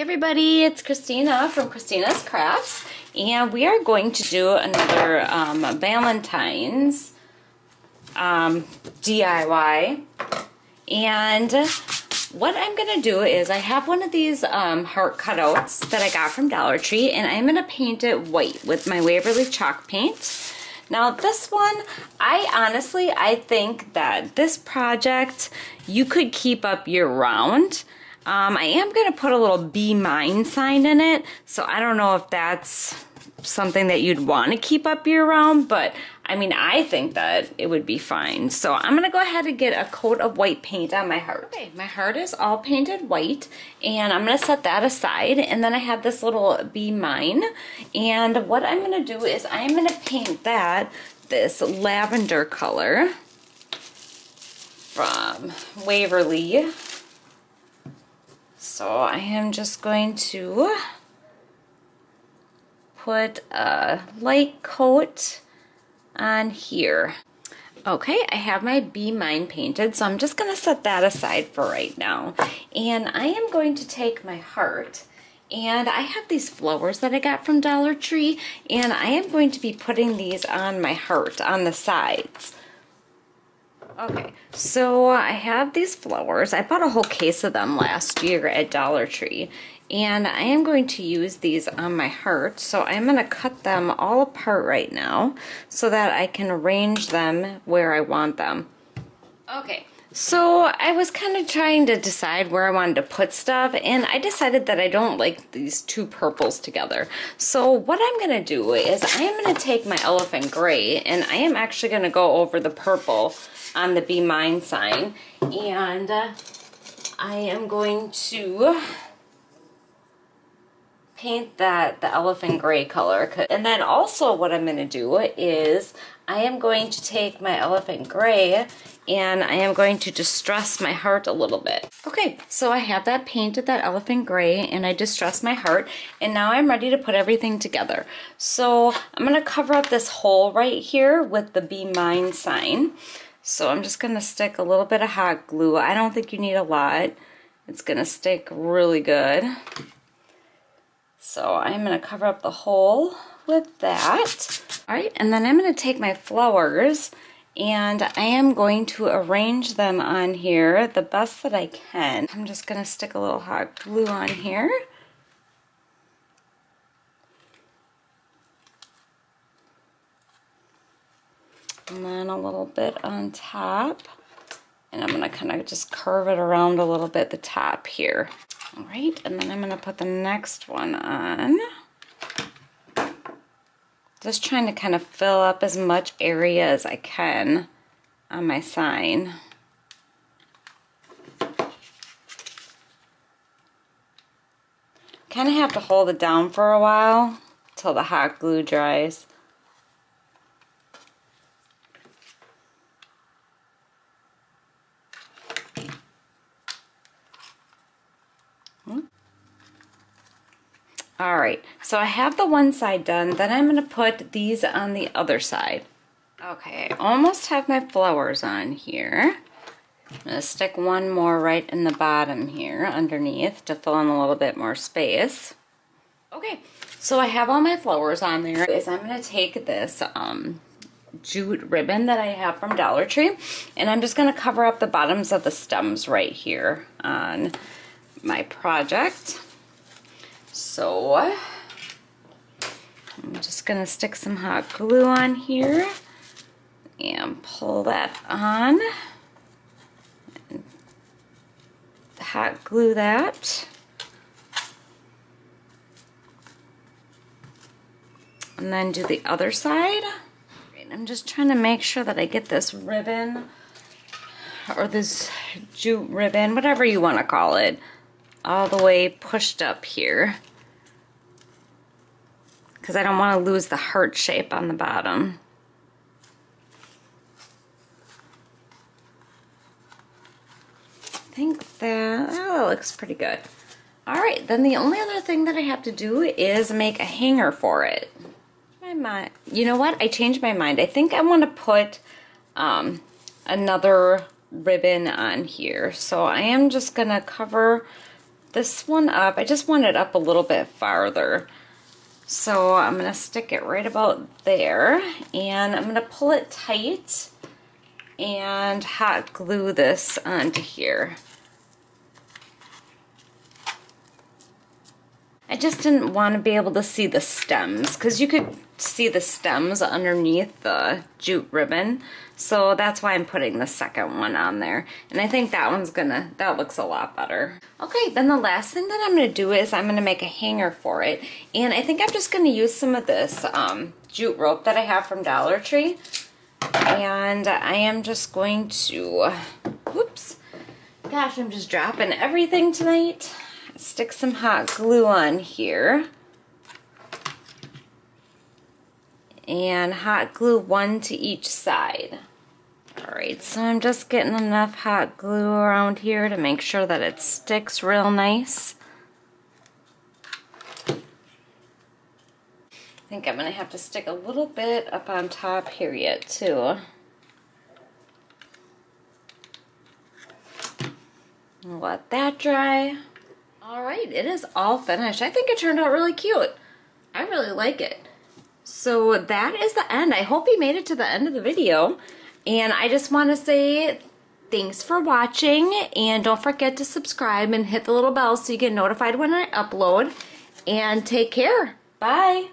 Hey everybody, it's Kristina from Kristina's Krafts, and we are going to do another Valentine's DIY. And what I'm going to do is I have one of these heart cutouts that I got from Dollar Tree, and I'm going to paint it white with my Waverly chalk paint. Now this one, I think that this project you could keep up year round. I am going to put a little Be Mine sign in it, so I don't know if that's something that you'd want to keep up year round, but I mean, I think that it would be fine. So I'm going to go ahead and get a coat of white paint on my heart. Okay, my heart is all painted white, and I'm going to set that aside, and then I have this little Be Mine, and what I'm going to do is I'm going to paint that this lavender color from Waverly. So I am just going to put a light coat on here. Okay, I have my Be Mine painted, so I'm just going to set that aside for right now. And I am going to take my heart, and I have these flowers that I got from Dollar Tree, and I am going to be putting these on my heart on the sides. Okay, so I have these flowers. I bought a whole case of them last year at Dollar Tree, and I am going to use these on my heart. So I'm going to cut them all apart right now so that I can arrange them where I want them. Okay, so I was kind of trying to decide where I wanted to put stuff, and I decided that I don't like these two purples together. So what I'm going to do is I am going to take my elephant gray, and I am actually going to go over the purple on the Be Mine sign, and I am going to paint that the elephant gray color. And then also what I'm going to do is I am going to take my elephant gray and I am going to distress my heart a little bit. Okay, so I have that painted, that elephant gray, and I distressed my heart, and now I'm ready to put everything together. So I'm going to cover up this hole right here with the Be Mine sign. So I'm just going to stick a little bit of hot glue. I don't think you need a lot. It's going to stick really good. So I'm going to cover up the hole with that. All right, and then I'm going to take my flowers and I am going to arrange them on here the best that I can. I'm just going to stick a little hot glue on here. And then a little bit on top. And I'm going to kind of just curve it around a little bit, the top here. All right, and then I'm going to put the next one on. Just trying to kind of fill up as much area as I can on my sign. Kind of have to hold it down for a while till the hot glue dries. Alright, so I have the one side done, then I'm going to put these on the other side. Okay, I almost have my flowers on here. I'm going to stick one more right in the bottom here underneath to fill in a little bit more space. Okay, so I have all my flowers on there. I'm going to take this jute ribbon that I have from Dollar Tree, and I'm just going to cover up the bottoms of the stems right here on my project. So I'm just going to stick some hot glue on here and pull that on. And hot glue that. And then do the other side. I'm just trying to make sure that I get this ribbon or this jute ribbon, whatever you want to call it, all the way pushed up here, because I don't want to lose the heart shape on the bottom. I think that looks pretty good. Alright, then the only other thing that I have to do is make a hanger for it. You know what? I changed my mind. I think I want to put another ribbon on here. So I am just going to cover this one up. I just want it up a little bit farther. So I'm going to stick it right about there, and I'm going to pull it tight and hot glue this onto here. I just didn't want to be able to see the stems, because you could see the stems underneath the jute ribbon. So that's why I'm putting the second one on there. And I think that looks a lot better. Okay, then the last thing that I'm going to do is I'm going to make a hanger for it. And I think I'm just going to use some of this jute rope that I have from Dollar Tree. And I am just going to, whoops, gosh, I'm just dropping everything tonight. Stick some hot glue on here. And hot glue one to each side. Alright, so I'm just getting enough hot glue around here to make sure that it sticks real nice. I think I'm going to have to stick a little bit up on top here yet too. Let that dry. Alright, it is all finished. I think it turned out really cute. I really like it. So that is the end. I hope you made it to the end of the video. And I just want to say thanks for watching. And don't forget to subscribe and hit the little bell so you get notified when I upload. And take care. Bye.